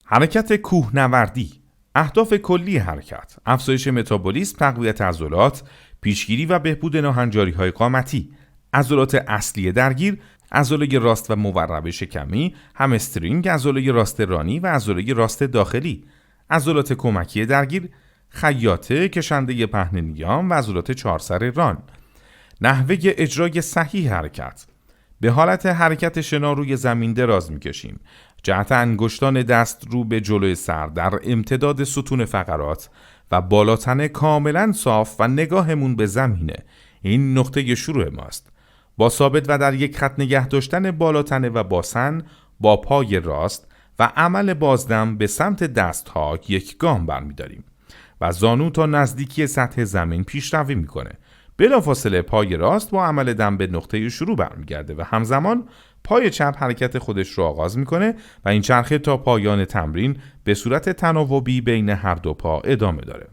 حرکت کوهنوردی. اهداف کلی حرکت: افزایش متابولیسم، تقویت عضلات، پیشگیری و بهبود ناهنجاری‌های قامتی. عضلات اصلی درگیر: عضله راست و مورب شکمی، همسترینگ، عضله راست رانی و عضله راست داخلی. عضلات کمکی درگیر: خیاطه، کشنده پهن نیام و عضلات چهارسر ران. نحوه اجرای صحیح حرکت: به حالت حرکت شنا روی زمین دراز می‌کشیم. جهت انگشتان دست رو به جلوی سر در امتداد ستون فقرات و بالاتنه کاملا صاف و نگاهمون به زمینه. این نقطه شروع ماست. با ثابت و در یک خط نگه داشتن بالاتنه و باسن با پای راست و عمل بازدم به سمت دستها یک گام برمی‌داریم و زانو تا نزدیکی سطح زمین پیشروی میکنه. بلافاصله پای راست با عمل دم به نقطه شروع برمیگرده و همزمان پای چپ حرکت خودش رو آغاز میکنه و این چرخه تا پایان تمرین به صورت تناوبی بین هر دو پا ادامه داره.